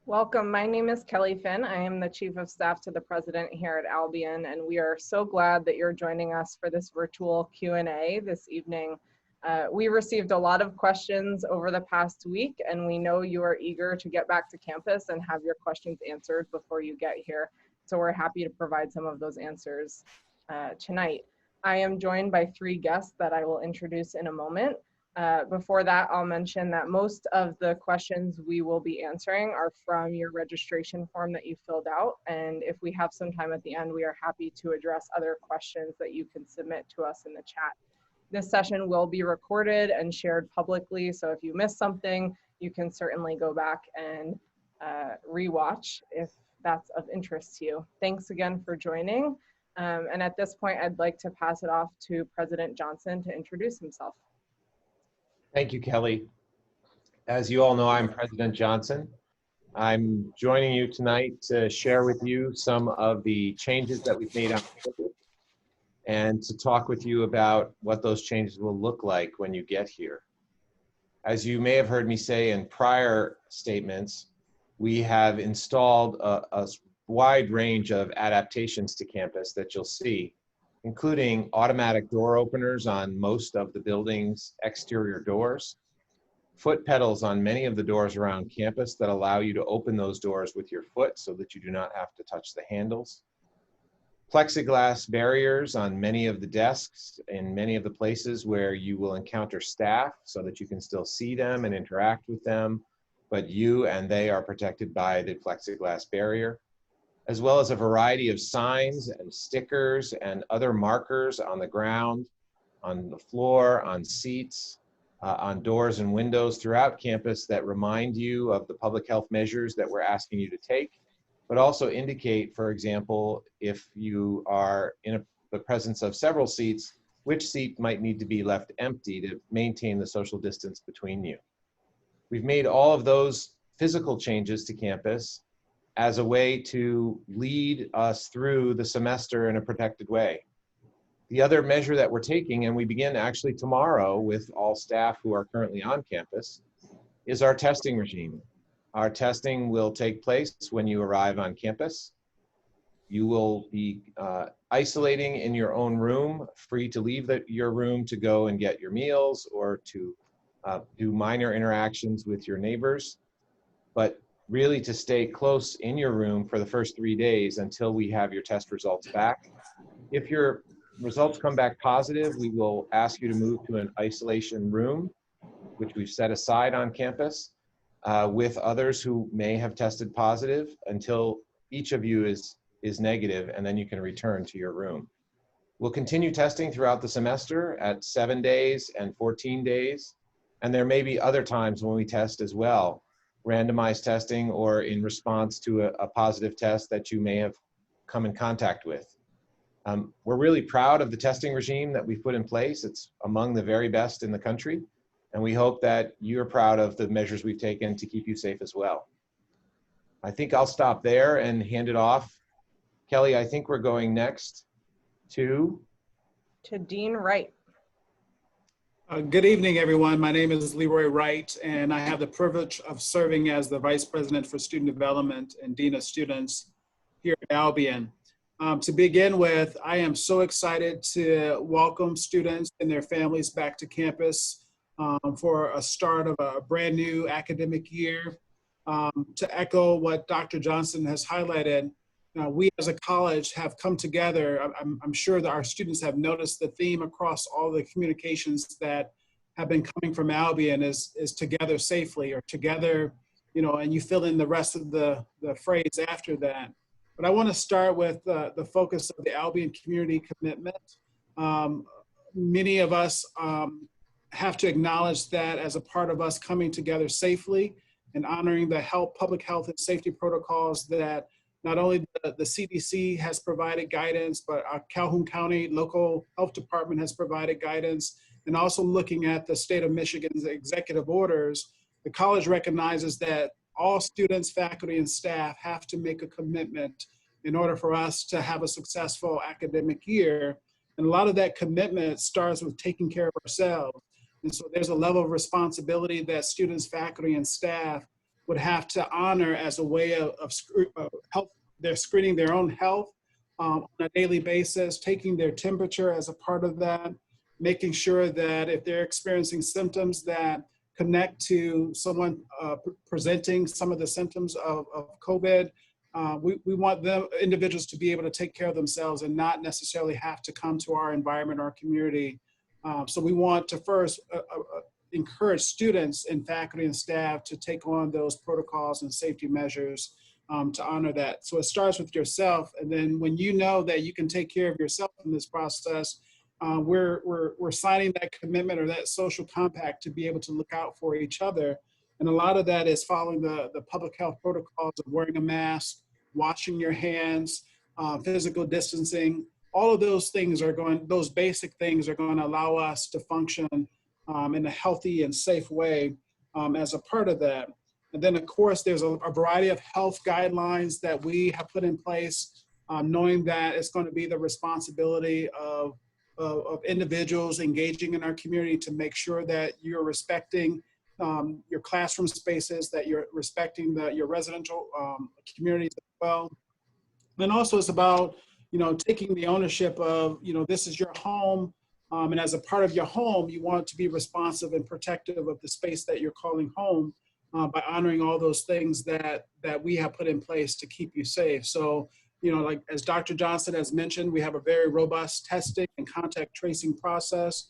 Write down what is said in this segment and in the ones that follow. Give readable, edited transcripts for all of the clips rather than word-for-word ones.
Welcome. My name is Kelly Finn. I am the Chief of Staff to the President here at Albion, and we are so glad that you're joining us for this virtual Q&A this evening. We received a lot of questions over the past week, and we know you are eager to get back to campus and have your questions answered before you get here. So we're happy to provide some of those answers tonight. I am joined by three guests that I will introduce in a moment. Before that, I'll mention that most of the questions we will be answering are from your registration form that you filled out. And if we have some time at the end, we are happy to address other questions that you can submit to us in the chat. This session will be recorded and shared publicly. So if you missed something, you can certainly go back and rewatch if that's of interest to you. Thanks again for joining. And at this point, I'd like to pass it off to President Johnson to introduce himself. Thank you, Kelly. As you all know, I'm President Johnson. I'm joining you tonight to share with you some of the changes that we've made on campus and to talk with you about what those changes will look like when you get here. As you may have heard me say in prior statements, we have installed a wide range of adaptations to campus that you'll see, including automatic door openers on most of the building's exterior doors, foot pedals on many of the doors around campus that allow you to open those doors with your foot so that you do not have to touch the handles, plexiglass barriers on many of the desks in many of the places where you will encounter staff so that you can still see them and interact with them, but you and they are protected by the plexiglass barrier, as well as a variety of signs and stickers and other markers on the ground, on the floor, on seats, on doors and windows throughout campus that remind you of the public health measures that we're asking you to take, but also indicate, for example, if you are in the presence of several seats, which seat might need to be left empty to maintain the social distance between you. We've made all of those physical changes to campus as a way to lead us through the semester in a protected way. The other measure that we're taking, and we begin actually tomorrow with all staff who are currently on campus, is our testing regime. Our testing will take place when you arrive on campus. You will be isolating in your own room, free to leave your room to go and get your meals or to do minor interactions with your neighbors, but really to stay close in your room for the first 3 days until we have your test results back. If your results come back positive, we will ask you to move to an isolation room, which we've set aside on campus, with others who may have tested positive until each of you is negative, and then you can return to your room. We'll continue testing throughout the semester at 7 days and 14 days, and there may be other times when we test as well, randomized testing or in response to a positive test that you may have come in contact with. We're really proud of the testing regime that we've put in place. It's among the very best in the country, and we hope that you're proud of the measures we've taken to keep you safe as well. I think I'll stop there and hand it off. Kelly, I think we're going next to Dean Wright. Good evening, everyone. My name is Leroy Wright, and I have the privilege of serving as the Vice President for Student Development and Dean of Students here at Albion. To begin with, I am so excited to welcome students and their families back to campus for a start of a brand new academic year. To echo what Dr. Johnson has highlighted, we as a college have come together. I'm sure that our students have noticed the theme across all the communications that have been coming from Albion is together safely, or together, and you fill in the rest of the phrase after that. But I want to start with the focus of the Albion community commitment. Many of us have to acknowledge that as a part of us coming together safely and honoring the public health and safety protocols that not only the CDC has provided guidance, but our Calhoun County local health department has provided guidance, and also looking at the state of Michigan's executive orders, the college recognizes that all students, faculty, and staff have to make a commitment in order for us to have a successful academic year. And a lot of that commitment starts with taking care of ourselves. And so there's a level of responsibility that students, faculty, and staff would have to honor as a way of health. They're screening their own health on a daily basis, taking their temperature as a part of that, making sure that if they're experiencing symptoms that connect to someone presenting some of the symptoms of COVID, we want them individuals to be able to take care of themselves and not necessarily have to come to our environment, our community. So we want to first encourage students and faculty and staff to take on those protocols and safety measures to honor that. So it starts with yourself, and then when you know that you can take care of yourself in this process, we're signing that commitment or that social compact to be able to look out for each other. And a lot of that is following the public health protocols of wearing a mask, washing your hands, physical distancing. All of those things those basic things are going to allow us to function in a healthy and safe way as a part of that. And then of course, there's a variety of health guidelines that we have put in place, knowing that it's going to be the responsibility of individuals engaging in our community to make sure that you're respecting your classroom spaces, that you're respecting your residential communities as well. And also it's about, taking the ownership of, this is your home. And as a part of your home, you want to be responsive and protective of the space that you're calling home by honoring all those things that we have put in place to keep you safe. So, like as Dr. Johnson has mentioned, we have a very robust testing and contact tracing process.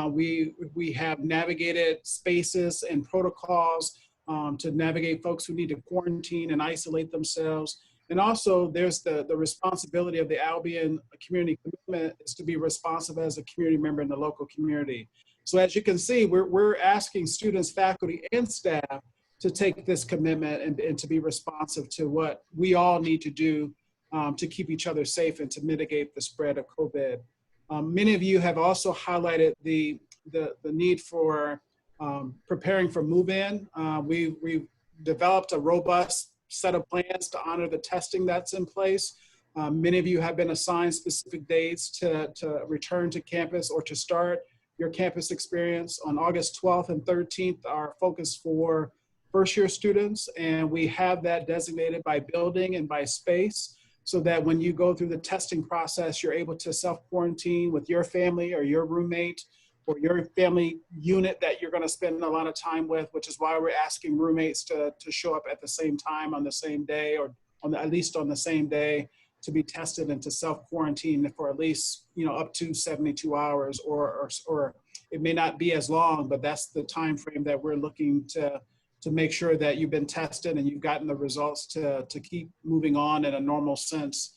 We have navigated spaces and protocols to navigate folks who need to quarantine and isolate themselves. And also there's the responsibility of the Albion community commitment is to be responsive as a community member in the local community. So as you can see, we're asking students, faculty, and staff to take this commitment and to be responsive to what we all need to do to keep each other safe and to mitigate the spread of COVID. Many of you have also highlighted the need for preparing for move-in. We've developed a robust set of plans to honor the testing that's in place. Many of you have been assigned specific dates to return to campus or to start your campus experience. On August 12th and 13th, our focus for first-year students, and we have that designated by building and by space, so that when you go through the testing process, you're able to self-quarantine with your family or your roommate or your family unit that you're gonna spend a lot of time with, which is why we're asking roommates to show up at the same time on the same day, or at least on the same day, to be tested and to self-quarantine for at least up to 72 hours, or it may not be as long, but that's the time frame that we're looking to make sure that you've been tested and you've gotten the results to keep moving on in a normal sense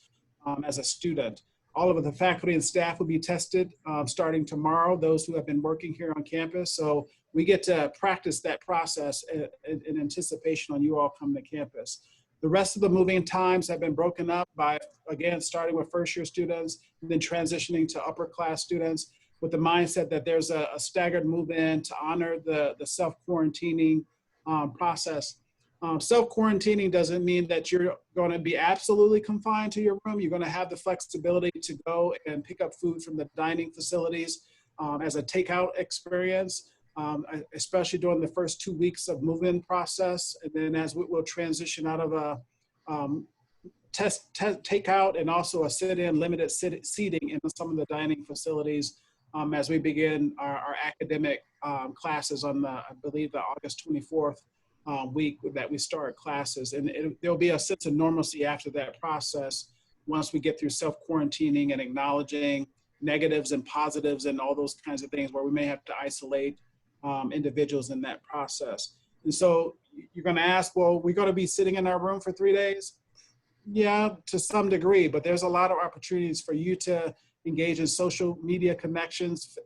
as a student. All of the faculty and staff will be tested starting tomorrow, those who have been working here on campus. So we get to practice that process in anticipation on you all coming to campus. The rest of the moving times have been broken up by, again, starting with first-year students, and then transitioning to upper class students, with the mindset that there's a staggered move-in to honor the self-quarantining process. Self-quarantining doesn't mean that you're going to be absolutely confined to your room. You're going to have the flexibility to go and pick up food from the dining facilities as a takeout experience, especially during the first 2 weeks of move-in process. And then as we'll transition out of a takeout and also a sit-in limited seating in some of the dining facilities as we begin our academic classes on I believe the August 24th week that we start classes. And there'll be a sense of normalcy after that process once we get through self-quarantining and acknowledging negatives and positives and all those kinds of things where we may have to isolate individuals in that process. And so you're going to ask, well, we're going to be sitting in our room for 3 days? Yeah, to some degree, but there's a lot of opportunities for you to engage in social media connections,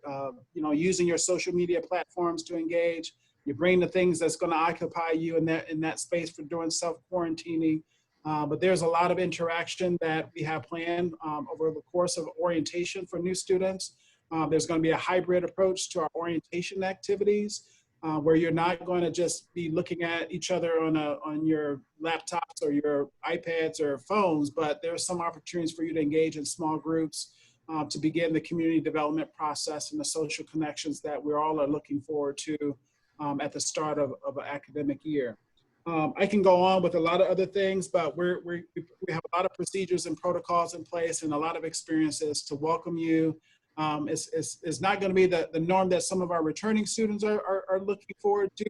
using your social media platforms to engage. You bring the things that's going to occupy you in that space for doing self-quarantining. But there's a lot of interaction that we have planned over the course of orientation for new students. There's going to be a hybrid approach to our orientation activities where you're not going to just be looking at each other on your laptops or your iPads or phones, but there's some opportunities for you to engage in small groups to begin the community development process and the social connections that we all are looking forward to at the start of an academic year. I can go on with a lot of other things, but we have a lot of procedures and protocols in place and a lot of experiences to welcome you. It's not going to be the norm that some of our returning students are looking forward to,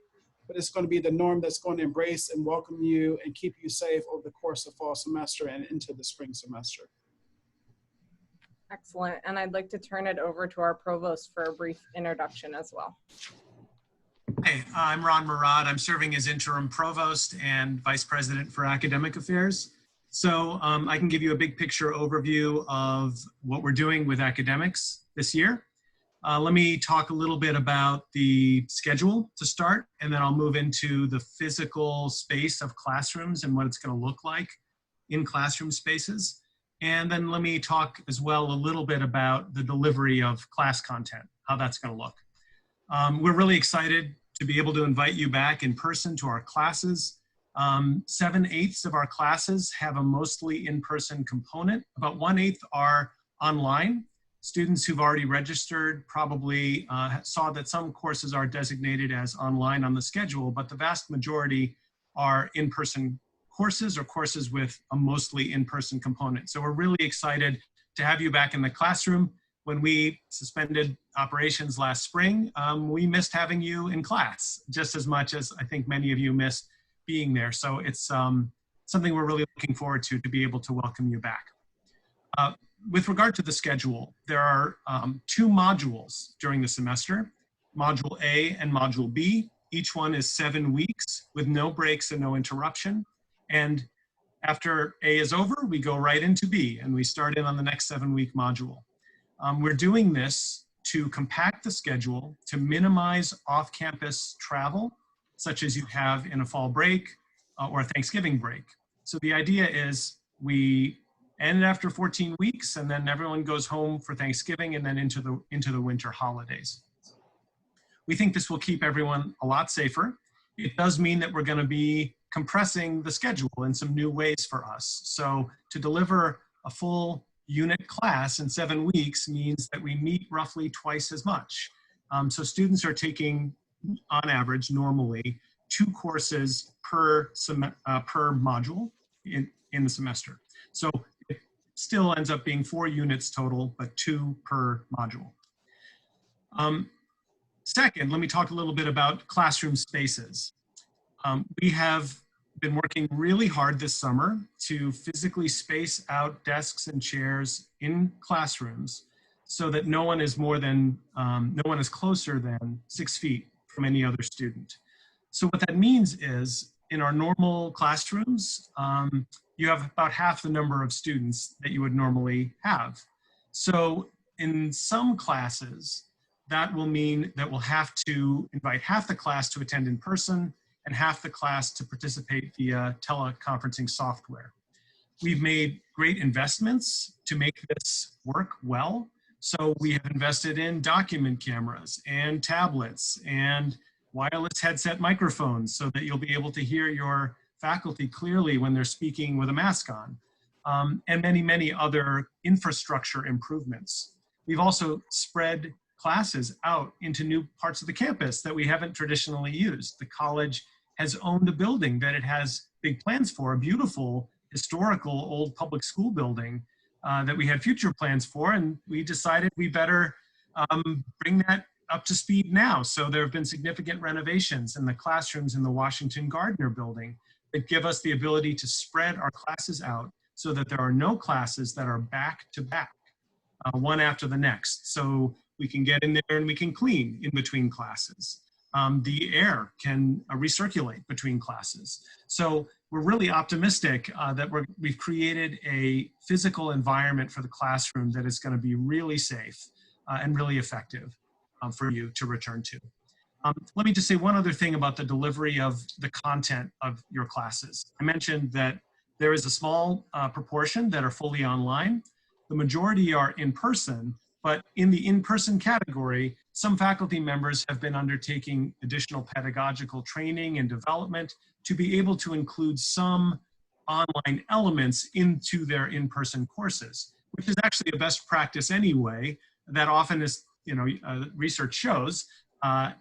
but it's going to be the norm that's going to embrace and welcome you and keep you safe over the course of fall semester and into the spring semester. Excellent. And I'd like to turn it over to our provost for a brief introduction as well. Hey, I'm Ron Murad. I'm serving as interim provost and vice president for academic affairs. So I can give you a big picture overview of what we're doing with academics this year. Let me talk a little bit about the schedule to start, and then I'll move into the physical space of classrooms and what it's going to look like in classroom spaces. And then let me talk as well a little bit about the delivery of class content, how that's going to look. We're really excited to be able to invite you back in person to our classes. 7/8 of our classes have a mostly in-person component. About 1/8 are online. Students who've already registered probably saw that some courses are designated as online on the schedule, but the vast majority are in-person courses or courses with a mostly in-person component. So we're really excited to have you back in the classroom. When we suspended operations last spring, we missed having you in class just as much as I think many of you missed being there. So it's something we're really looking forward to be able to welcome you back. With regard to the schedule, there are 2 modules during the semester, Module A and Module B. Each one is 7 weeks with no breaks and no interruption. And after A is over, we go right into B and we start in on the next 7-week module. We're doing this to compact the schedule, to minimize off-campus travel, such as you have in a fall break or a Thanksgiving break. So the idea is we end after 14 weeks and then everyone goes home for Thanksgiving and then into the winter holidays. We think this will keep everyone a lot safer. It does mean that we're going to be compressing the schedule in some new ways for us. So to deliver a full unit class in 7 weeks means that we meet roughly twice as much. So students are taking, on average, normally, 2 courses per module in the semester. So it still ends up being 4 units total, but 2 per module. Second, let me talk a little bit about classroom spaces. We have been working really hard this summer to physically space out desks and chairs in classrooms so that no one is closer than 6 feet from any other student. So what that means is in our normal classrooms, you have about half the number of students that you would normally have. So in some classes, that will mean that we'll have to invite half the class to attend in person and half the class to participate via teleconferencing software. We've made great investments to make this work well. So we have invested in document cameras and tablets and wireless headset microphones so that you'll be able to hear your faculty clearly when they're speaking with a mask on, and many, many other infrastructure improvements. We've also spread classes out into new parts of the campus that we haven't traditionally used. The college has owned a building that it has big plans for, a beautiful historical old public school building that we had future plans for, and we decided we better bring that up to speed now. So there have been significant renovations in the classrooms in the Washington Gardner building that give us the ability to spread our classes out so that there are no classes that are back to back, one after the next. So we can get in there and we can clean in between classes. The air can recirculate between classes. So we're really optimistic that we've created a physical environment for the classroom that is going to be really safe and really effective for you to return to. Let me just say one other thing about the delivery of the content of your classes. I mentioned that there is a small proportion that are fully online. The majority are in person. But in the in-person category, some faculty members have been undertaking additional pedagogical training and development to be able to include some online elements into their in-person courses, which is actually a best practice anyway. That often is, research shows,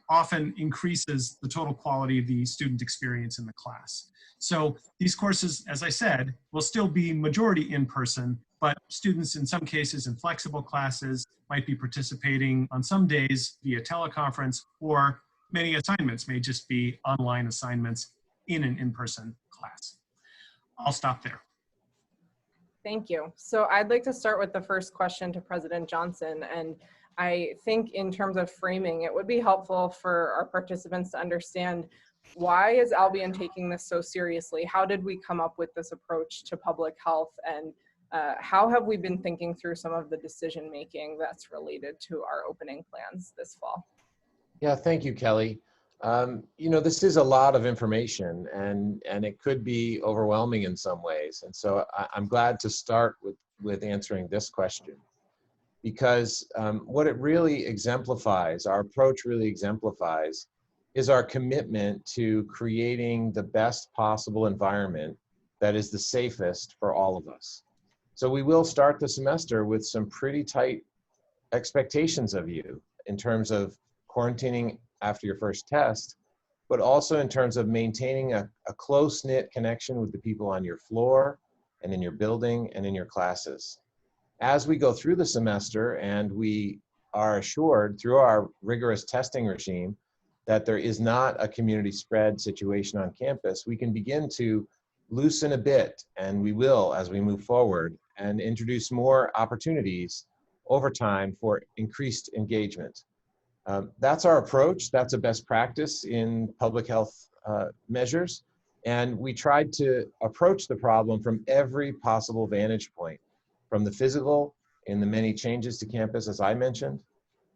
often increases the total quality of the student experience in the class. So these courses, as I said, will still be majority in person, but students in some cases in flexible classes might be participating on some days via teleconference, or many assignments may just be online assignments in an in-person class. I'll stop there. Thank you. So I'd like to start with the first question to President Johnson. And I think in terms of framing, it would be helpful for our participants to understand, why is Albion taking this so seriously? How did we come up with this approach to public health? And how have we been thinking through some of the decision making that's related to our opening plans this fall? Yeah, thank you, Kelly. You know, this is a lot of information, and it could be overwhelming in some ways. And so I'm glad to start with answering this question, because what it really exemplifies, our approach really exemplifies, is our commitment to creating the best possible environment that is the safest for all of us. So we will start the semester with some pretty tight expectations of you in terms of quarantining after your first test, but also in terms of maintaining a close-knit connection with the people on your floor and in your building and in your classes. As we go through the semester, and we are assured through our rigorous testing regime that there is not a community spread situation on campus, we can begin to loosen a bit, and we will as we move forward, and introduce more opportunities over time for increased engagement. That's our approach. That's a best practice in public health measures. And we tried to approach the problem from every possible vantage point, from the physical in the many changes to campus, as I mentioned,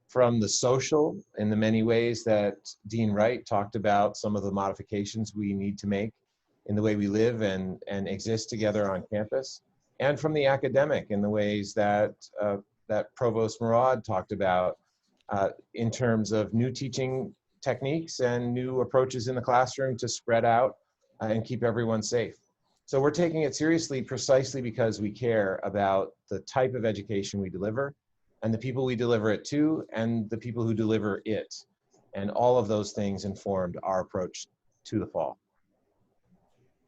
from the social in the many ways that Dean Wright talked about, some of the modifications we need to make in the way we live and exist together on campus, and from the academic in the ways that that Provost Murad talked about, in terms of new teaching techniques and new approaches in the classroom to spread out and keep everyone safe. So we're taking it seriously precisely because we care about the type of education we deliver, and the people we deliver it to, and the people who deliver it. And all of those things informed our approach to the fall.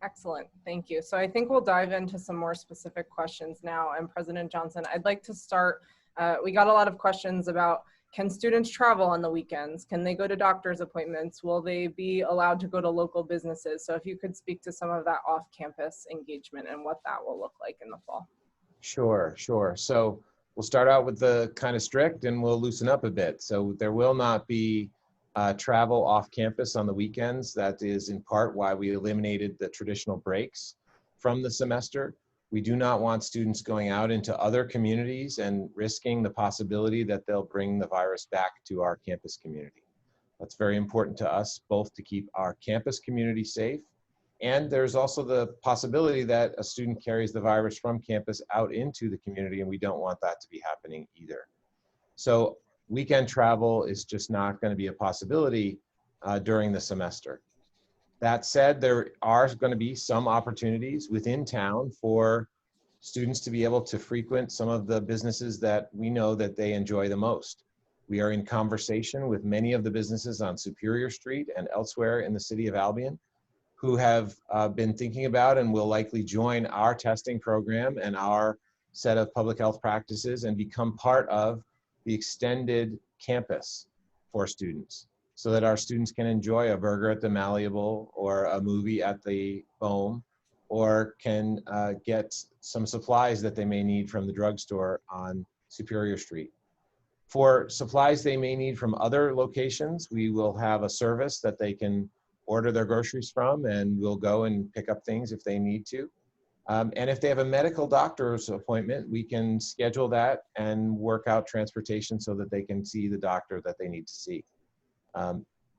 Excellent, thank you. So I think we'll dive into some more specific questions now. And President Johnson, I'd like to start, we got a lot of questions about, can students travel on the weekends? Can they go to doctor's appointments? Will they be allowed to go to local businesses? So if you could speak to some of that off-campus engagement and what that will look like in the fall. Sure. So we'll start out with the kind of strict, and we'll loosen up a bit. So there will not be travel off campus on the weekends. That is in part why we eliminated the traditional breaks from the semester. We do not want students going out into other communities and risking the possibility that they'll bring the virus back to our campus community. That's very important to us, both to keep our campus community safe, and there's also the possibility that a student carries the virus from campus out into the community, and we don't want that to be happening either. So weekend travel is just not going to be a possibility during the semester. That said, there are going to be some opportunities within town for students to be able to frequent some of the businesses that we know that they enjoy the most. We are in conversation with many of the businesses on Superior Street and elsewhere in the city of Albion who have been thinking about and will likely join our testing program and our set of public health practices and become part of the extended campus for students, so that our students can enjoy a burger at the Malleable or a movie at the Bohm, or can get some supplies that they may need from the drugstore on Superior Street. For supplies they may need from other locations, we will have a service that they can order their groceries from, and we'll go and pick up things if they need to. And if they have a medical doctor's appointment, we can schedule that and work out transportation so that they can see the doctor that they need to see.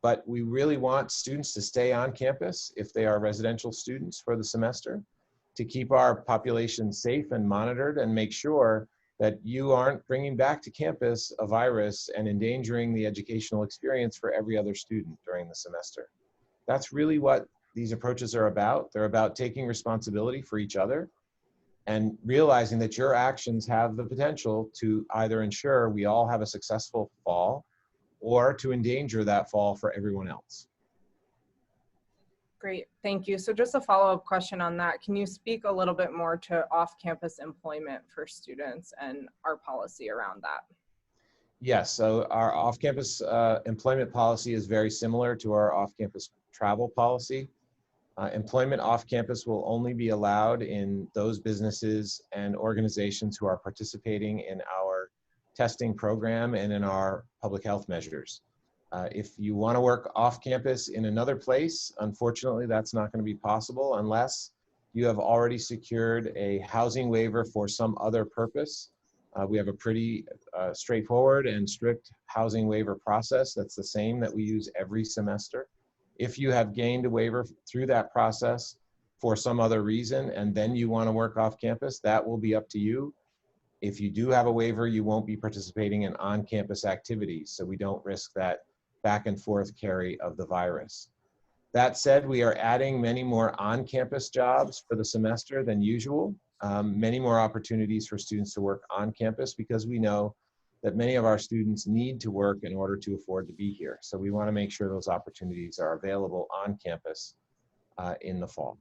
But we really want students to stay on campus if they are residential students for the semester, to keep our population safe and monitored, and make sure that you aren't bringing back to campus a virus and endangering the educational experience for every other student during the semester. That's really what these approaches are about. They're about taking responsibility for each other and realizing that your actions have the potential to either ensure we all have a successful fall, or to endanger that fall for everyone else. Great, thank you. So just a follow-up question on that. Can you speak a little bit more to off-campus employment for students and our policy around that? Yes, so our off-campus employment policy is very similar to our off-campus travel policy. Employment off-campus will only be allowed in those businesses and organizations who are participating in our testing program and in our public health measures. If you want to work off-campus in another place, unfortunately, that's not going to be possible unless you have already secured a housing waiver for some other purpose. We have a pretty straightforward and strict housing waiver process that's the same that we use every semester. If you have gained a waiver through that process for some other reason and then you want to work off campus, that will be up to you. If you do have a waiver, you won't be participating in on-campus activities, so we don't risk that back and forth carry of the virus. That said, we are adding many more on-campus jobs for the semester than usual. Many more opportunities for students to work on campus because we know that many of our students need to work in order to afford to be here. So we want to make sure those opportunities are available on campus in the fall.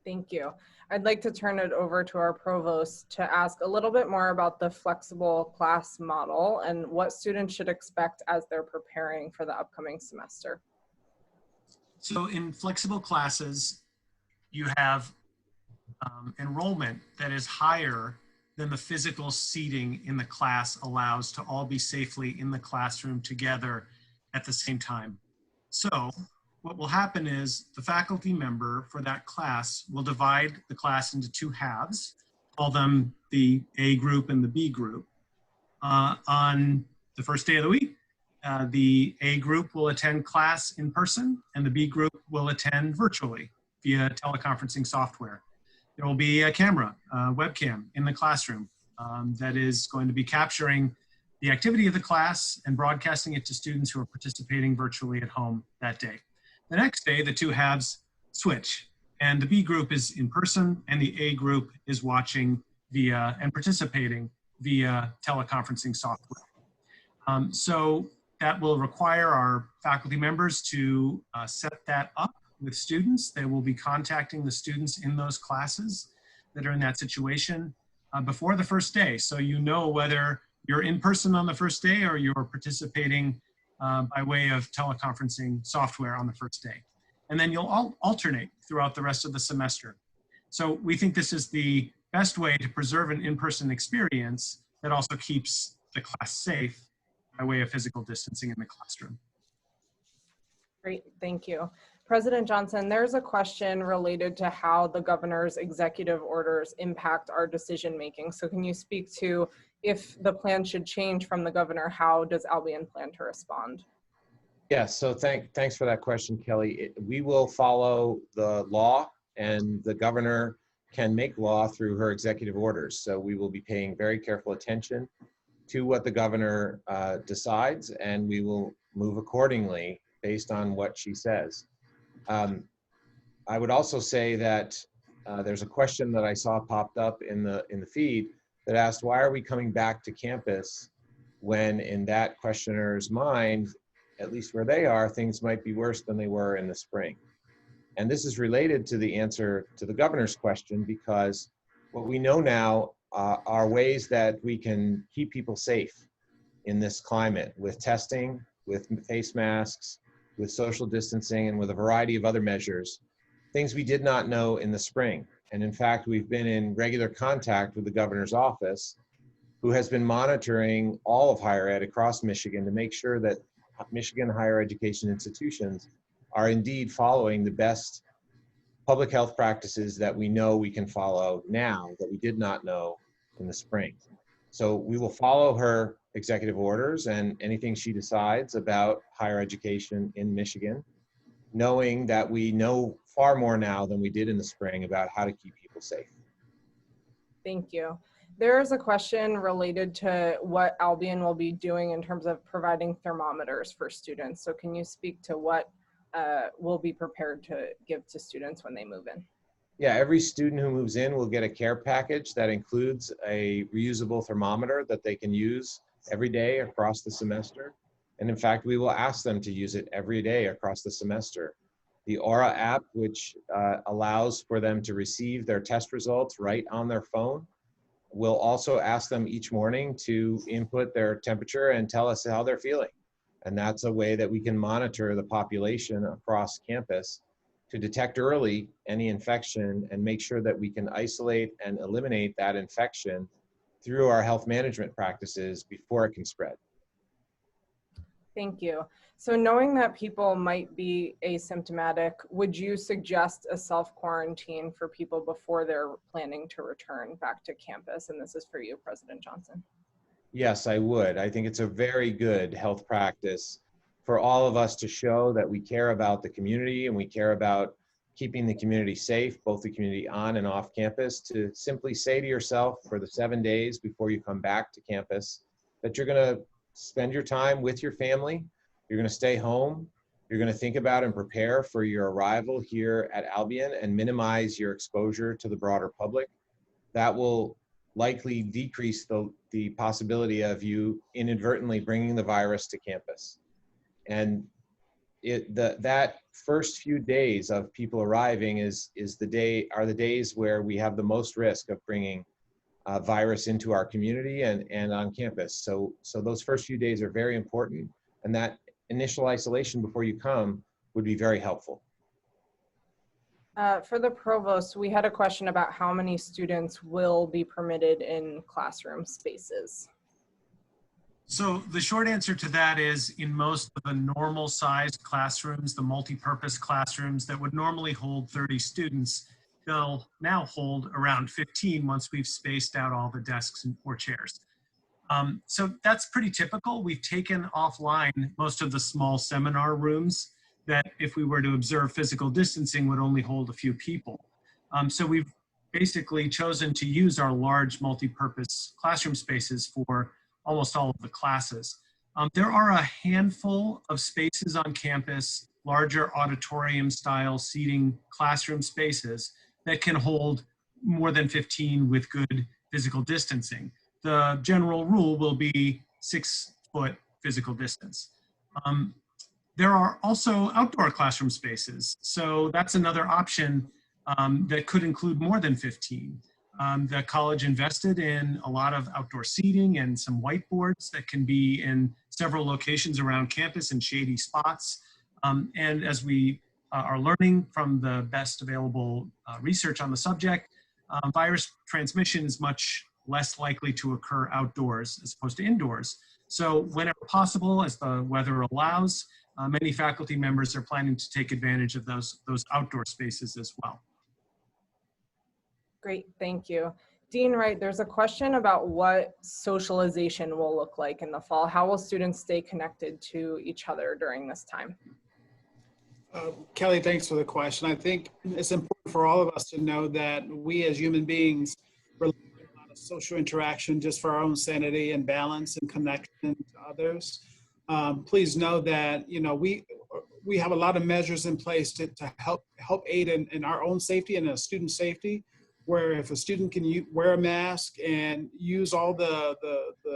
Thank you. I'd like to turn it over to our provost to ask a little bit more about the flexible class model and what students should expect as they're preparing for the upcoming semester. So in flexible classes, you have enrollment that is higher than the physical seating in the class allows to all be safely in the classroom together at the same time. So what will happen is the faculty member for that class will divide the class into two halves, call them the A group and the B group. On the first day of the week, the A group will attend class in person and the B group will attend virtually via teleconferencing software. There will be a camera, webcam in the classroom that is going to be capturing the activity of the class and broadcasting it to students who are participating virtually at home that day. The next day, the two halves switch, and the B group is in person, and the A group is watching via and participating via teleconferencing software. So that will require our faculty members to set that up with students. They will be contacting the students in those classes that are in that situation before the first day. So you know whether you're in person on the first day or you're participating by way of teleconferencing software on the first day. And then you'll all alternate throughout the rest of the semester. So we think this is the best way to preserve an in-person experience that also keeps the class safe by way of physical distancing in the classroom. Great, thank you. President Johnson, there's a question related to how the governor's executive orders impact our decision making. So can you speak to if the plan should change from the governor, how does Albion plan to respond? Yes, so thanks for that question, Kelly. We will follow the law, and the governor can make law through her executive orders. So we will be paying very careful attention to what the governor decides, and we will move accordingly based on what she says. I would also say that there's a question that I saw popped up in the feed that asked, why are we coming back to campus when in that questioner's mind, at least where they are, things might be worse than they were in the spring? And this is related to the answer to the governor's question, because what we know now are ways that we can keep people safe in this climate with testing, with face masks, with social distancing, and with a variety of other measures, things we did not know in the spring. And in fact, we've been in regular contact with the governor's office, who has been monitoring all of higher ed across Michigan to make sure that Michigan higher education institutions are indeed following the best public health practices that we know we can follow now that we did not know in the spring. So we will follow her executive orders and anything she decides about higher education in Michigan, knowing that we know far more now than we did in the spring about how to keep people safe. Thank you. There is a question related to what Albion will be doing in terms of providing thermometers for students. So can you speak to what we'll be prepared to give to students when they move in? Yeah, every student who moves in will get a care package that includes a reusable thermometer that they can use every day across the semester. And in fact, we will ask them to use it every day across the semester. The Aura app, which allows for them to receive their test results right on their phone, will also ask them each morning to input their temperature and tell us how they're feeling. And that's a way that we can monitor the population across campus to detect early any infection and make sure that we can isolate and eliminate that infection through our health management practices before it can spread. Thank you. So knowing that people might be asymptomatic, would you suggest a self-quarantine for people before they're planning to return back to campus? And this is for you, President Johnson. Yes, I would. I think it's a very good health practice for all of us to show that we care about the community and we care about keeping the community safe, both the community on and off campus, to simply say to yourself for the 7 days before you come back to campus that you're going to spend your time with your family, you're going to stay home, you're going to think about and prepare for your arrival here at Albion and minimize your exposure to the broader public. That will likely decrease the possibility of you inadvertently bringing the virus to campus. And that first few days of people arriving are the days where we have the most risk of bringing virus into our community and on campus. So those first few days are very important, and that initial isolation before you come would be very helpful. For the provost, we had a question about how many students will be permitted in classroom spaces. So the short answer to that is in most of the normal sized classrooms, the multi-purpose classrooms that would normally hold 30 students, they'll now hold around 15 once we've spaced out all the desks or chairs. So that's pretty typical. We've taken offline most of the small seminar rooms that if we were to observe physical distancing would only hold a few people. So we've basically chosen to use our large multi-purpose classroom spaces for almost all of the classes. There are a handful of spaces on campus, larger auditorium style seating classroom spaces that can hold more than 15 with good physical distancing. The general rule will be 6 foot physical distance. There are also outdoor classroom spaces. So that's another option that could include more than 15. The college invested in a lot of outdoor seating and some whiteboards that can be in several locations around campus in shady spots. And as we are learning from the best available research on the subject, virus transmission is much less likely to occur outdoors as opposed to indoors. So whenever possible, as the weather allows, many faculty members are planning to take advantage of those outdoor spaces as well. Great, thank you. Dean Wright, there's a question about what socialization will look like in the fall. How will students stay connected to each other during this time? Kelly, thanks for the question. I think it's important for all of us to know that we as human beings rely on a lot of social interaction just for our own sanity and balance and connection to others. Please know that we have a lot of measures in place to help aid in our own safety and student safety, where if a student can wear a mask and use all the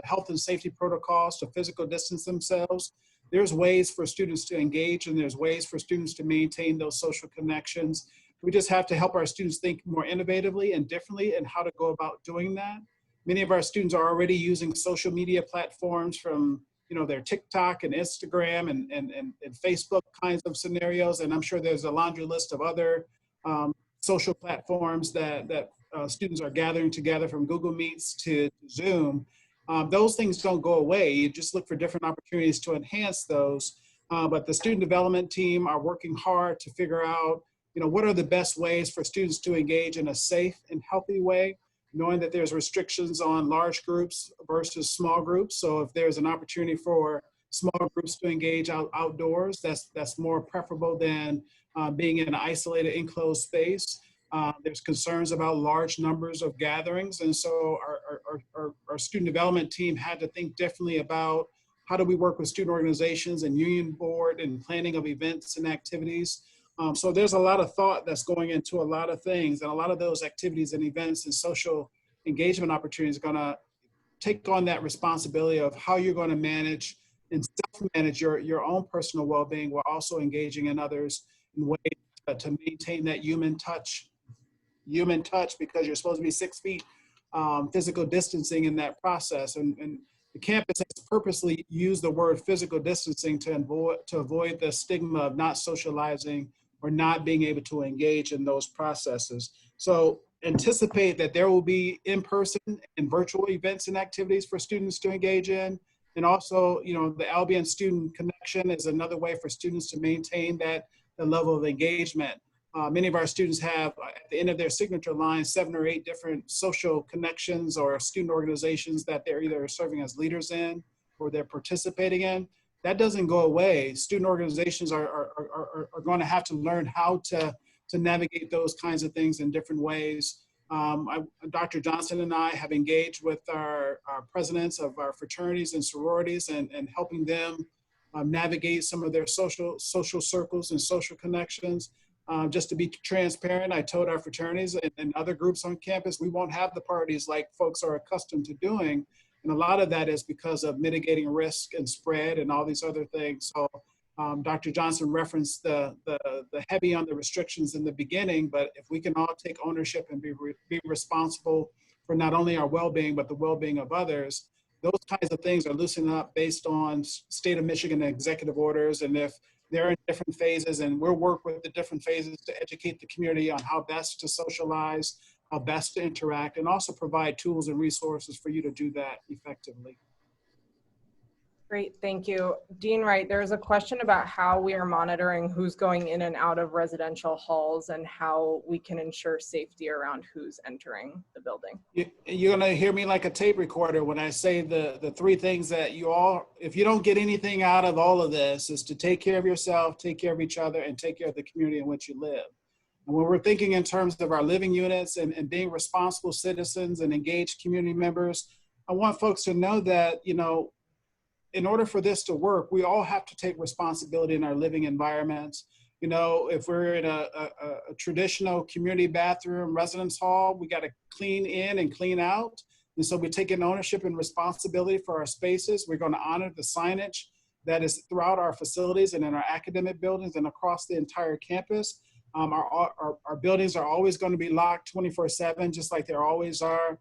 health and safety protocols to physical distance themselves, there's ways for students to engage and there's ways for students to maintain those social connections. We just have to help our students think more innovatively and differently and how to go about doing that. Many of our students are already using social media platforms from their TikTok and Instagram and Facebook kinds of scenarios. And I'm sure there's a laundry list of other social platforms that students are gathering together, from Google Meets to Zoom. Those things don't go away. You just look for different opportunities to enhance those. But the student development team are working hard to figure out, what are the best ways for students to engage in a safe and healthy way, knowing that there's restrictions on large groups versus small groups. So if there's an opportunity for small groups to engage outdoors, that's more preferable than being in an isolated, enclosed space. There's concerns about large numbers of gatherings. And so our student development team had to think differently about how do we work with student organizations and union board and planning of events and activities. So there's a lot of thought that's going into a lot of things, and a lot of those activities and events and social engagement opportunities are going to take on that responsibility of how you're going to manage and self-manage your own personal well-being while also engaging in others in ways to maintain that human touch because you're supposed to be 6 feet physical distancing in that process. And the campus has purposely used the word physical distancing to avoid the stigma of not socializing or not being able to engage in those processes. So anticipate that there will be in-person and virtual events and activities for students to engage in. And also, the Albion Student Connection is another way for students to maintain that the level of engagement. Many of our students have, at the end of their signature line, 7 or 8 different social connections or student organizations that they're either serving as leaders in or they're participating in. That doesn't go away. Student organizations are going to have to learn how to navigate those kinds of things in different ways. Dr. Johnson and I have engaged with our presidents of our fraternities and sororities and helping them navigate some of their social circles and social connections. Just to be transparent, I told our fraternities and other groups on campus, we won't have the parties like folks are accustomed to doing. And a lot of that is because of mitigating risk and spread and all these other things. So Dr. Johnson referenced the heavy on the restrictions in the beginning, but if we can all take ownership and be responsible for not only our well-being, but the well-being of others, those kinds of things are loosening up based on state of Michigan executive orders. And if they're in different phases, and we'll work with the different phases to educate the community on how best to socialize, how best to interact, and also provide tools and resources for you to do that effectively. Great, thank you. Dean Wright, there's a question about how we are monitoring who's going in and out of residential halls and how we can ensure safety around who's entering the building. You're gonna hear me like a tape recorder when I say the 3 things that if you don't get anything out of all of this, is to take care of yourself, take care of each other, and take care of the community in which you live. And when we're thinking in terms of our living units and being responsible citizens and engaged community members, I want folks to know that, in order for this to work, we all have to take responsibility in our living environments. If we're in a traditional community bathroom, residence hall, we got to clean in and clean out. And so we're taking ownership and responsibility for our spaces. We're going to honor the signage that is throughout our facilities and in our academic buildings and across the entire campus. Our buildings are always going to be locked 24/7, just like there always are.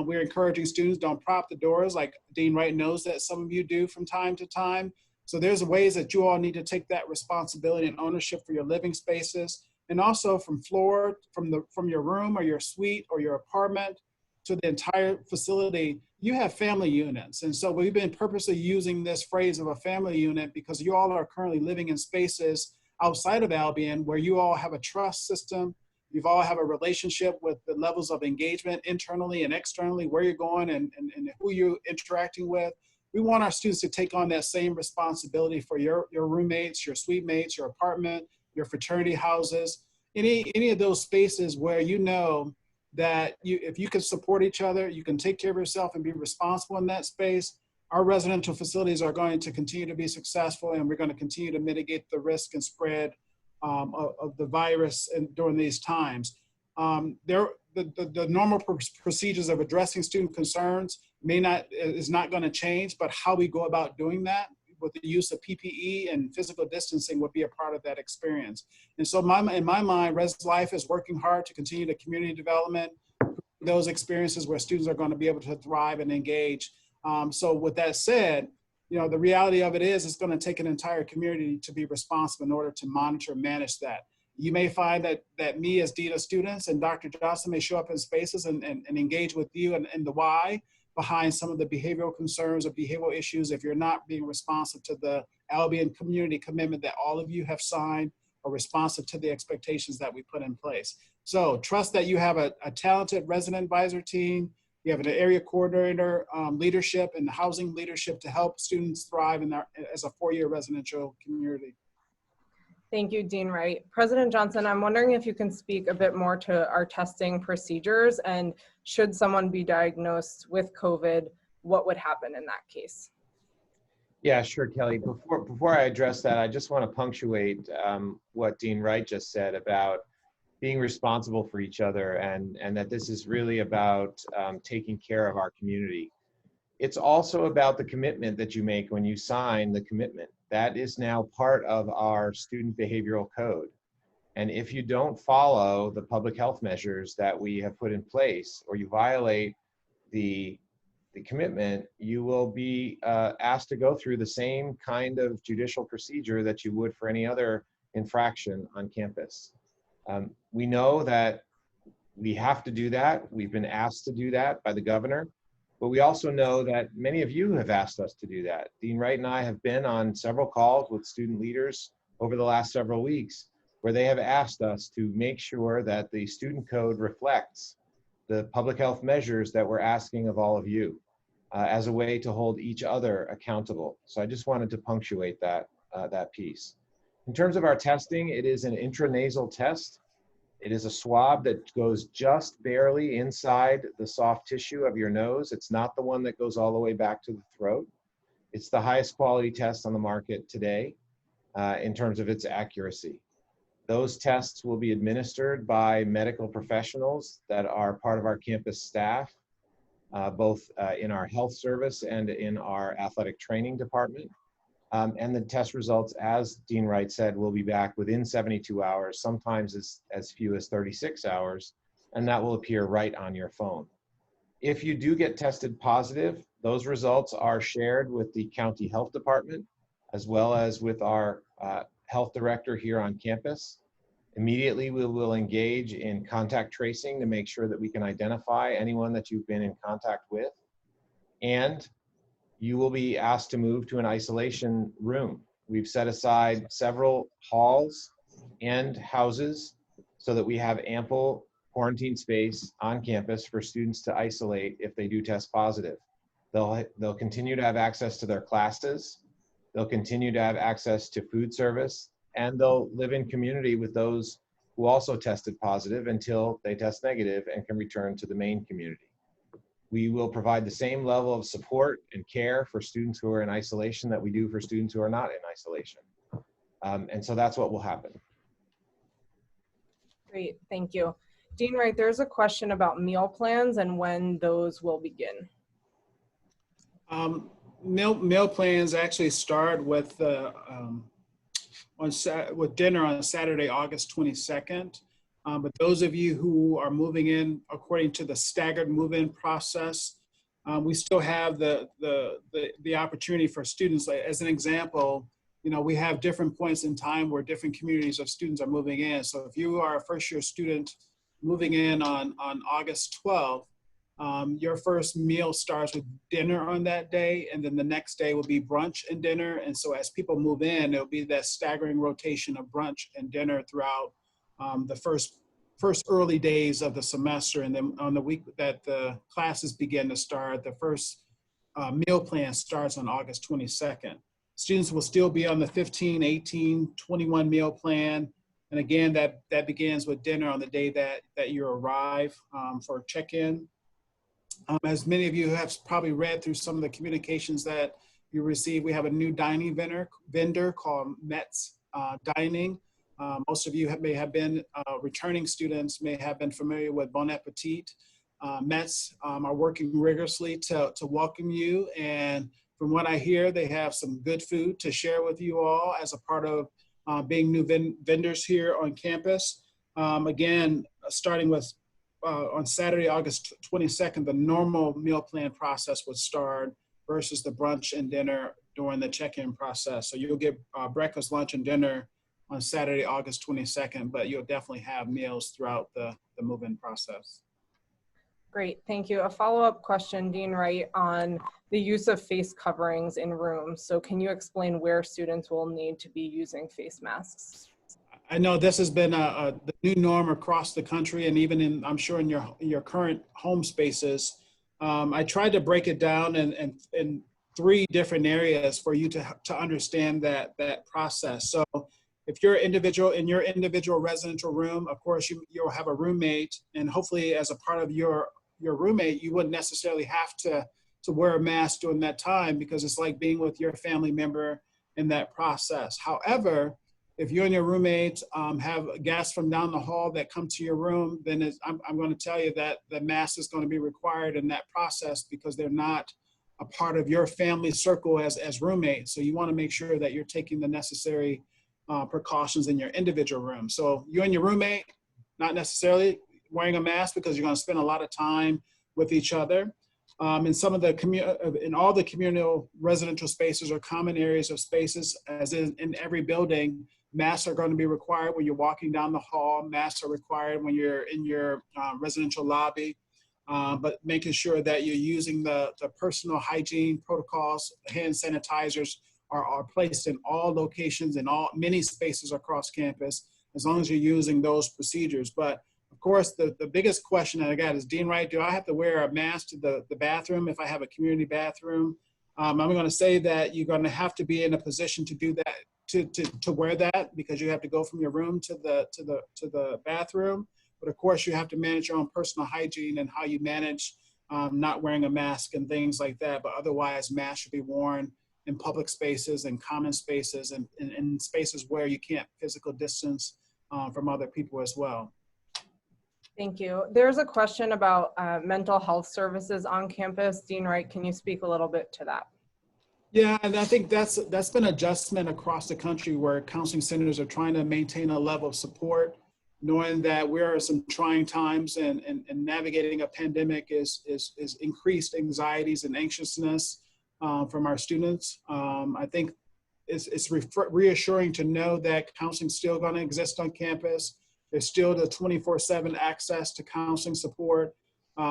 We're encouraging students, don't prop the doors, like Dean Wright knows that some of you do from time to time. So there's ways that you all need to take that responsibility and ownership for your living spaces. And also from your room or your suite or your apartment to the entire facility, you have family units. And so we've been purposely using this phrase of a family unit because you all are currently living in spaces outside of Albion where you all have a trust system. You've all have a relationship with the levels of engagement internally and externally, where you're going and who you're interacting with. We want our students to take on that same responsibility for your roommates, your suite mates, your apartment, your fraternity houses, any of those spaces where that if you can support each other, you can take care of yourself and be responsible in that space. Our residential facilities are going to continue to be successful, and we're going to continue to mitigate the risk and spread of the virus during these times. The normal procedures of addressing student concerns is not going to change, but how we go about doing that with the use of PPE and physical distancing would be a part of that experience. And so in my mind, Res Life is working hard to continue the community development, those experiences where students are going to be able to thrive and engage. So with that said, the reality of it is it's going to take an entire community to be responsible in order to monitor and manage that. You may find that me as Dean of Students and Dr. Johnson may show up in spaces and engage with you and the why behind some of the behavioral concerns or behavioral issues if you're not being responsive to the Albion community commitment that all of you have signed or responsive to the expectations that we put in place. So trust that you have a talented resident advisor team. You have an area coordinator leadership and housing leadership to help students thrive as a 4-year residential community. Thank you, Dean Wright. President Johnson, I'm wondering if you can speak a bit more to our testing procedures, and should someone be diagnosed with COVID, what would happen in that case? Yeah, sure, Kelly. Before I address that, I just want to punctuate what Dean Wright just said about being responsible for each other and that this is really about taking care of our community. It's also about the commitment that you make when you sign the commitment. That is now part of our student behavioral code. And if you don't follow the public health measures that we have put in place, or you violate the commitment, you will be asked to go through the same kind of judicial procedure that you would for any other infraction on campus. We know that we have to do that. We've been asked to do that by the governor, but we also know that many of you have asked us to do that. Dean Wright and I have been on several calls with student leaders over the last several weeks where they have asked us to make sure that the student code reflects the public health measures that we're asking of all of you as a way to hold each other accountable. So I just wanted to punctuate that, that piece. In terms of our testing, it is an intranasal test. It is a swab that goes just barely inside the soft tissue of your nose. It's not the one that goes all the way back to the throat. It's the highest quality test on the market today in terms of its accuracy. Those tests will be administered by medical professionals that are part of our campus staff, both in our health service and in our athletic training department. And the test results, as Dean Wright said, will be back within 72 hours, sometimes as few as 36 hours, and that will appear right on your phone. If you do get tested positive, those results are shared with the county health department, as well as with our health director here on campus. Immediately, we will engage in contact tracing to make sure that we can identify anyone that you've been in contact with. And you will be asked to move to an isolation room. We've set aside several halls and houses so that we have ample quarantine space on campus for students to isolate if they do test positive. They'll continue to have access to their classes. They'll continue to have access to food service, and they'll live in community with those who also tested positive until they test negative and can return to the main community. We will provide the same level of support and care for students who are in isolation that we do for students who are not in isolation. And so that's what will happen. Great, thank you. Dean Wright, there's a question about meal plans and when those will begin. Meal plans actually start with with dinner on Saturday, August 22nd. But those of you who are moving in according to the staggered move-in process, we still have the opportunity for students. Like, as an example, you know, we have different points in time where different communities of students are moving in. So if you are a first-year student moving in on August 12th, your first meal starts with dinner on that day, and then the next day will be brunch and dinner. And so as people move in, it'll be that staggering rotation of brunch and dinner throughout the first early days of the semester. And then on the week that the classes begin to start, the first meal plan starts on August 22nd. Students will still be on the 15, 18, 21 meal plan. And again, that begins with dinner on the day that you arrive for check-in. As many of you have probably read through some of the communications that you receive, we have a new dining vendor called Metz Dining. Most of you may have been returning students, may have been familiar with Bon Appetit. Metz are working rigorously to welcome you. And from what I hear, they have some good food to share with you all as a part of being new vendors here on campus. Again, starting with on Saturday, August 22nd, the normal meal plan process would start versus the brunch and dinner during the check-in process. So you'll get breakfast, lunch, and dinner on Saturday, August 22nd, but you'll definitely have meals throughout the move-in process. Great, thank you. A follow-up question, Dean Wright, on the use of face coverings in rooms. So can you explain where students will need to be using face masks? I know this has been the new norm across the country, and even I'm sure in your current home spaces. I tried to break it down in 3 different areas for you to understand that process. So if you're in your individual residential room, of course you'll have a roommate, and hopefully as a part of your roommate, you wouldn't necessarily have to wear a mask during that time, because it's like being with your family member in that process. However, if you and your roommates have guests from down the hall that come to your room, then I'm going to tell you that the mask is going to be required in that process, because they're not a part of your family circle as roommates. So you want to make sure that you're taking the necessary precautions in your individual room. So you and your roommate, not necessarily wearing a mask because you're going to spend a lot of time with each other. In some of the in all the communal residential spaces or common areas of spaces, as in every building, masks are going to be required when you're walking down the hall. Masks are required when you're in your residential lobby. But making sure that you're using the personal hygiene protocols, hand sanitizers are placed in all locations and many spaces across campus, as long as you're using those procedures. But of course, the biggest question that I got is, Dean Wright, do I have to wear a mask to the bathroom if I have a community bathroom? I'm going to say that you're going to have to be in a position to do that, to wear that, because you have to go from your room to the bathroom. But of course, you have to manage your own personal hygiene and how you manage not wearing a mask and things like that. But otherwise, masks should be worn in public spaces and common spaces and in spaces where you can't physical distance from other people as well. Thank you. There's a question about mental health services on campus. Dean Wright, can you speak a little bit to that? Yeah, and I think that's been adjustment across the country where counseling centers are trying to maintain a level of support, knowing that we're in some trying times and navigating a pandemic is increased anxieties and anxiousness from our students. I think it's reassuring to know that counseling is still going to exist on campus. There's still the 24/7 access to counseling support.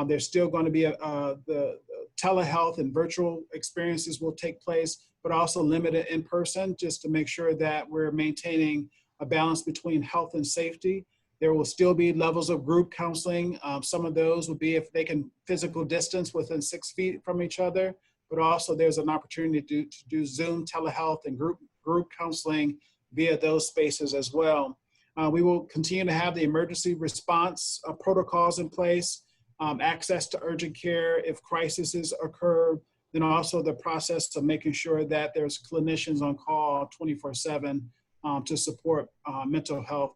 There's still going to be the telehealth and virtual experiences will take place, but also limited in person, just to make sure that we're maintaining a balance between health and safety. There will still be levels of group counseling. Some of those will be if they can physical distance within 6 feet from each other, but also there's an opportunity to do Zoom telehealth and group counseling via those spaces as well. We will continue to have the emergency response protocols in place, access to urgent care if crises occur, then also the process of making sure that there's clinicians on call 24/7 to support mental health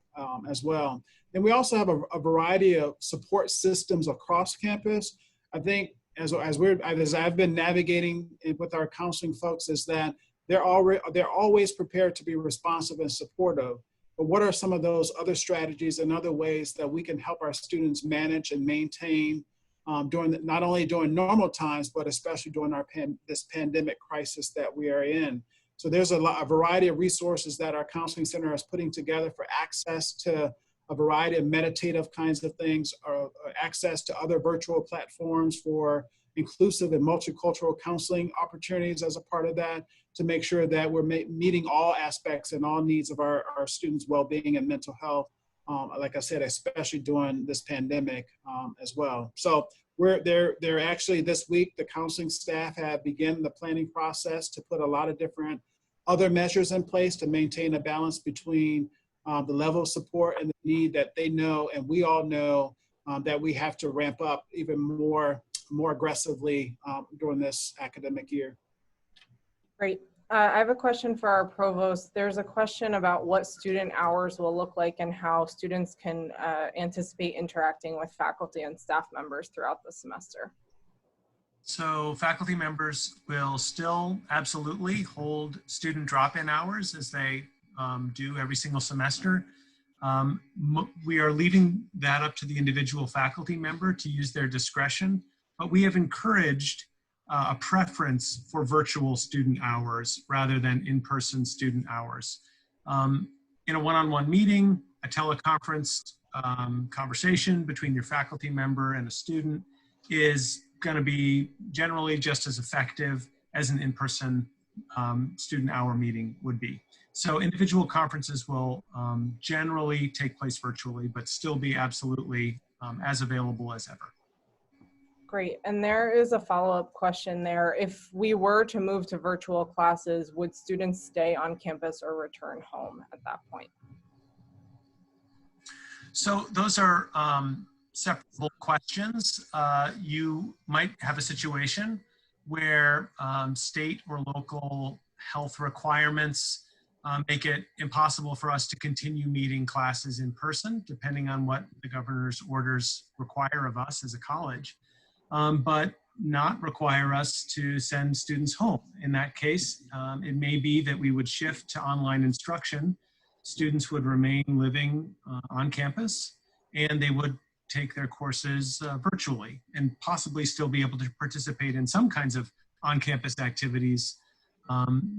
as well. And we also have a variety of support systems across campus. I think as I've been navigating with our counseling folks is that they're always prepared to be responsive and supportive. But what are some of those other strategies and other ways that we can help our students manage and maintain not only during normal times, but especially during this pandemic crisis that we are in? So there's a variety of resources that our counseling center is putting together for access to a variety of meditative kinds of things, or access to other virtual platforms for inclusive and multicultural counseling opportunities as a part of that, to make sure that we're meeting all aspects and all needs of our students' well-being and mental health, like I said, especially during this pandemic as well. So they're actually this week, the counseling staff have begun the planning process to put a lot of different other measures in place to maintain a balance between the level of support and the need that they know, and we all know that we have to ramp up even more aggressively during this academic year. Great. I have a question for our provost. There's a question about what student hours will look like and how students can anticipate interacting with faculty and staff members throughout the semester. So faculty members will still absolutely hold student drop-in hours as they do every single semester. We are leaving that up to the individual faculty member to use their discretion, but we have encouraged a preference for virtual student hours rather than in-person student hours. In a one-on-one meeting, a teleconference conversation between your faculty member and a student is going to be generally just as effective as an in-person student hour meeting would be. So individual conferences will generally take place virtually, but still be absolutely as available as ever. Great. And there is a follow-up question there. If we were to move to virtual classes, would students stay on campus or return home at that point? So those are separable questions. You might have a situation where state or local health requirements make it impossible for us to continue meeting classes in person, depending on what the governor's orders require of us as a college. But not require us to send students home. In that case, it may be that we would shift to online instruction. Students would remain living on campus, and they would take their courses virtually and possibly still be able to participate in some kinds of on-campus activities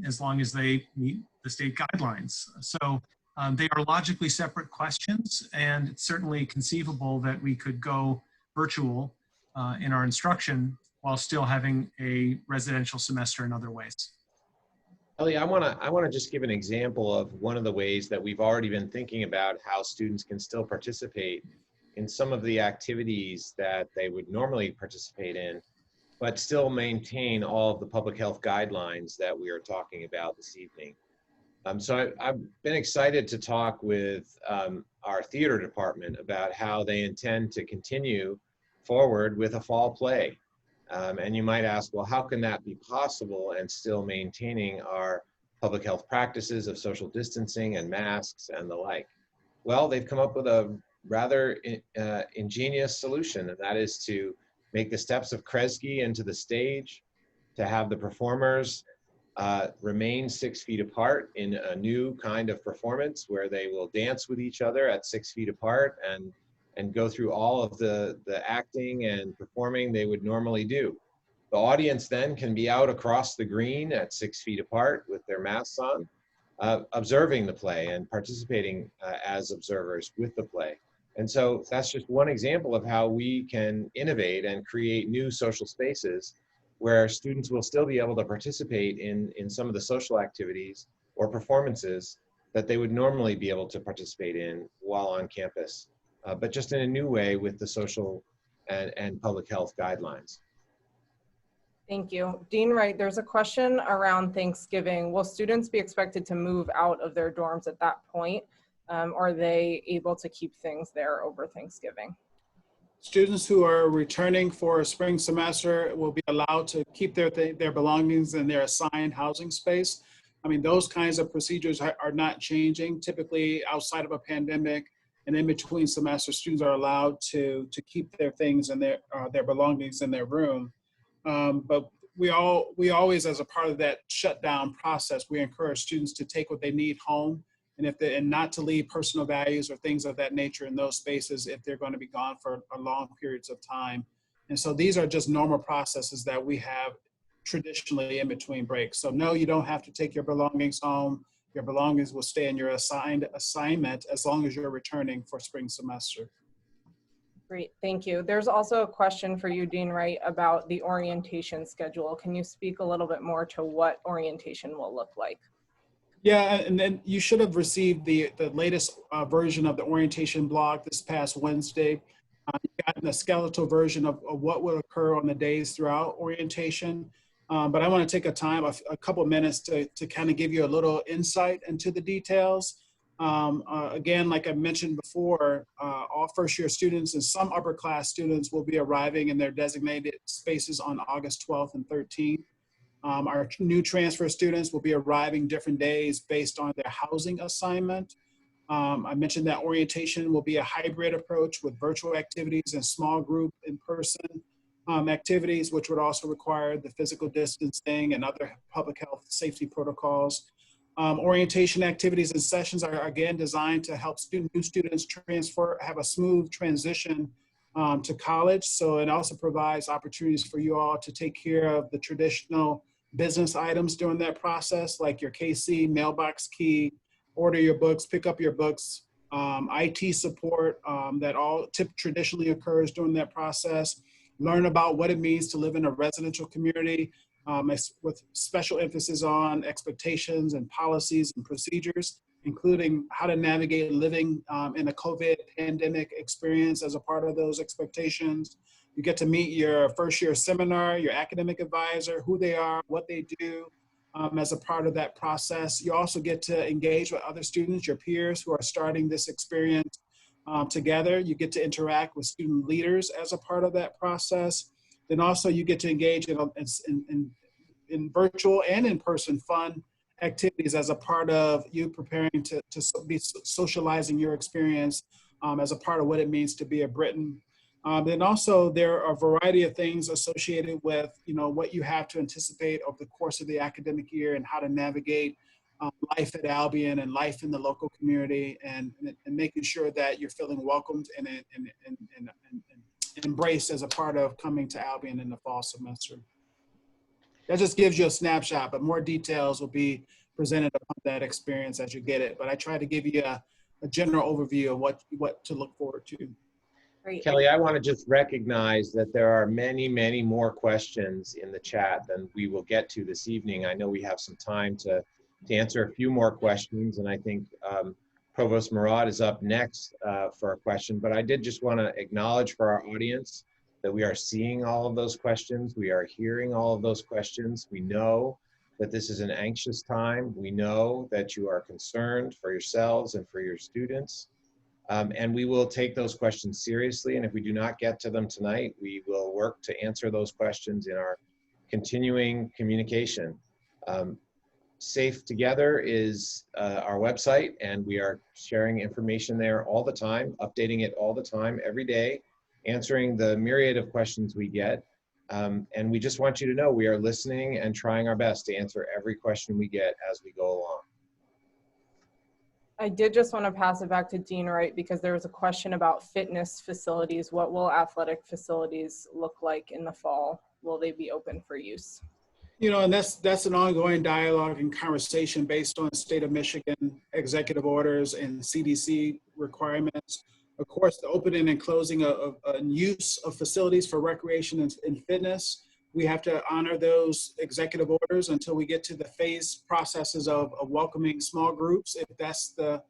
as long as they meet the state guidelines. So they are logically separate questions, and it's certainly conceivable that we could go virtual in our instruction while still having a residential semester in other ways. Ellie, I want to just give an example of one of the ways that we've already been thinking about how students can still participate in some of the activities that they would normally participate in, but still maintain all of the public health guidelines that we are talking about this evening. So I've been excited to talk with our theater department about how they intend to continue forward with a fall play. And you might ask, well, how can that be possible and still maintaining our public health practices of social distancing and masks and the like? Well, they've come up with a rather ingenious solution, and that is to make the steps of Kresge into the stage, to have the performers remain 6 feet apart in a new kind of performance where they will dance with each other at 6 feet apart and go through all of the acting and performing they would normally do. The audience then can be out across the green at 6 feet apart with their masks on, observing the play and participating as observers with the play. And so that's just one example of how we can innovate and create new social spaces where students will still be able to participate in some of the social activities or performances that they would normally be able to participate in while on campus, but just in a new way with the social and public health guidelines. Thank you. Dean Wright, there's a question around Thanksgiving. Will students be expected to move out of their dorms at that point? Or are they able to keep things there over Thanksgiving? Students who are returning for a spring semester will be allowed to keep their belongings in their assigned housing space. I mean, those kinds of procedures are not changing. Typically, outside of a pandemic and in between semesters, students are allowed to keep their things and their belongings in their room. But we always, as a part of that shutdown process, we encourage students to take what they need home, and not to leave personal values or things of that nature in those spaces if they're going to be gone for long periods of time. And so these are just normal processes that we have traditionally in between breaks. So no, you don't have to take your belongings home. Your belongings will stay in your assignment as long as you're returning for spring semester. Great, thank you. There's also a question for you, Dean Wright, about the orientation schedule. Can you speak a little bit more to what orientation will look like? Yeah, and then you should have received the latest version of the orientation blog this past Wednesday. You've gotten a skeletal version of what will occur on the days throughout orientation. But I want to take a couple minutes to kind of give you a little insight into the details. Again, like I mentioned before, all first year students and some upper class students will be arriving in their designated spaces on August 12th and 13th. Our new transfer students will be arriving different days based on their housing assignment. I mentioned that orientation will be a hybrid approach with virtual activities and small group in-person activities, which would also require the physical distancing and other public health safety protocols. Orientation activities and sessions are again designed to help new students have a smooth transition to college. So it also provides opportunities for you all to take care of the traditional business items during that process, like your KC, mailbox key, order your books, pick up your books, IT support that all traditionally occurs during that process. Learn about what it means to live in a residential community with special emphasis on expectations and policies and procedures, including how to navigate living in a COVID pandemic experience as a part of those expectations. You get to meet your first year seminar, your academic advisor, who they are, what they do as a part of that process. You also get to engage with other students, your peers who are starting this experience together. You get to interact with student leaders as a part of that process. Then also you get to engage in virtual and in-person fun activities as a part of you preparing to be socializing your experience as a part of what it means to be a Briton. Then also there are a variety of things associated with, what you have to anticipate over the course of the academic year and how to navigate life at Albion and life in the local community, and making sure that you're feeling welcomed and embraced as a part of coming to Albion in the fall semester. That just gives you a snapshot, but more details will be presented upon that experience as you get it. But I try to give you a general overview of what to look forward to. Great. Kelly, I want to just recognize that there are many, many more questions in the chat than we will get to this evening. I know we have some time to answer a few more questions, and I think Provost Murad is up next for a question, but I did just want to acknowledge for our audience that we are seeing all of those questions. We are hearing all of those questions. We know that this is an anxious time. We know that you are concerned for yourselves and for your students. And we will take those questions seriously. And if we do not get to them tonight, we will work to answer those questions in our continuing communication. Safe Together is our website, and we are sharing information there all the time, updating it all the time, every day, answering the myriad of questions we get. And we just want you to know we are listening and trying our best to answer every question we get as we go along. I did just want to pass it back to Dean Wright because there was a question about fitness facilities. What will athletic facilities look like in the fall? Will they be open for use? And that's an ongoing dialogue and conversation based on state of Michigan executive orders and CDC requirements. Of course, the opening and closing of use of facilities for recreation and fitness, we have to honor those executive orders until we get to the phase processes of welcoming small groups, if that's the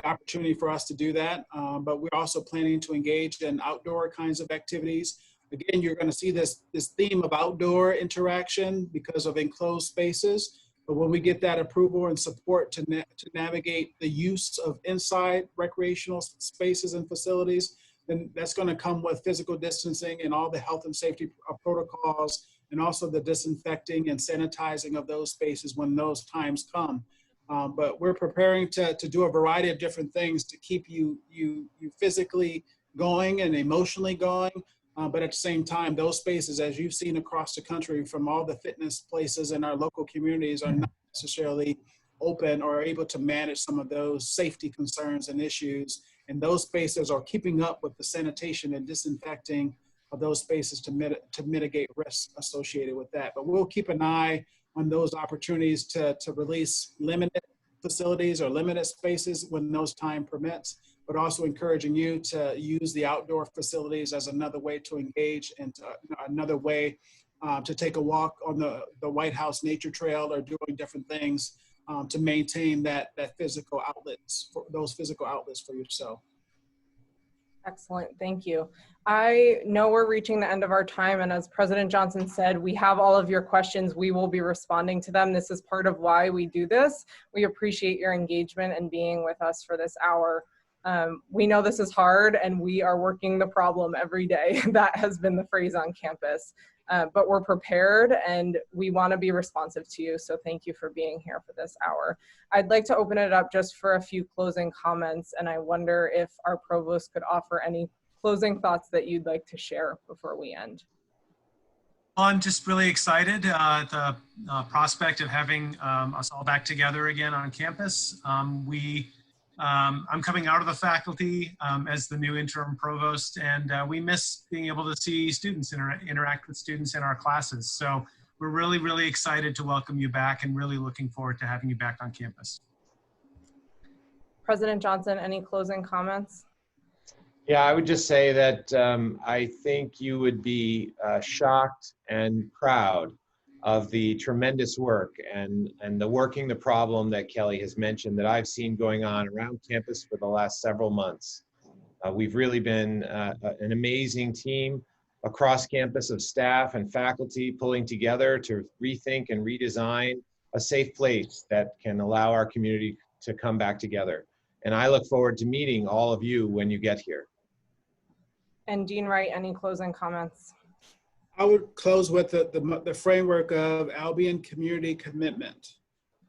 opportunity for us to do that. But we're also planning to engage in outdoor kinds of activities. Again, you're going to see this theme of outdoor interaction because of enclosed spaces. But when we get that approval and support to navigate the use of inside recreational spaces and facilities, then that's going to come with physical distancing and all the health and safety protocols, and also the disinfecting and sanitizing of those spaces when those times come. But we're preparing to do a variety of different things to keep you physically going and emotionally going. But at the same time, those spaces, as you've seen across the country from all the fitness places in our local communities, are not necessarily open or able to manage some of those safety concerns and issues. And those spaces are keeping up with the sanitation and disinfecting of those spaces to mitigate risks associated with that. But we'll keep an eye on those opportunities to release limited facilities or limited spaces when those time permits, but also encouraging you to use the outdoor facilities as another way to engage and another way to take a walk on the White House Nature Trail or doing different things to maintain that physical outlets, those physical outlets for yourself. Excellent, thank you. I know we're reaching the end of our time, and as President Johnson said, we have all of your questions. We will be responding to them. This is part of why we do this. We appreciate your engagement and being with us for this hour. We know this is hard, and we are working the problem every day. That has been the phrase on campus. But we're prepared, and we want to be responsive to you. So thank you for being here for this hour. I'd like to open it up just for a few closing comments, and I wonder if our provost could offer any closing thoughts that you'd like to share before we end. I'm just really excited at the prospect of having us all back together again on campus. I'm coming out of the faculty as the new interim provost, and we miss being able to see students, interact with students in our classes. So we're really, really excited to welcome you back and really looking forward to having you back on campus. President Johnson, any closing comments? Yeah, I would just say that I think you would be shocked and proud of the tremendous work and the working the problem that Kelly has mentioned that I've seen going on around campus for the last several months. We've really been an amazing team across campus of staff and faculty pulling together to rethink and redesign a safe place that can allow our community to come back together. And I look forward to meeting all of you when you get here. And Dean Wright, any closing comments? I would close with the framework of Albion community commitment.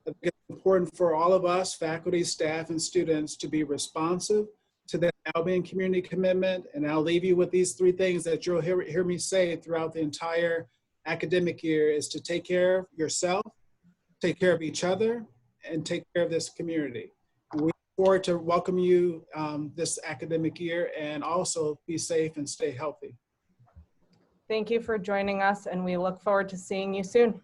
I think it's important for all of us, faculty, staff, and students, to be responsive, to the Albion community commitment. And I'll leave you with these three things that you'll hear me say throughout the entire academic year is to take care of yourself, take care of each other, and take care of this community. And we look forward to welcome you this academic year, and also be safe and stay healthy. Thank you for joining us, and we look forward to seeing you soon.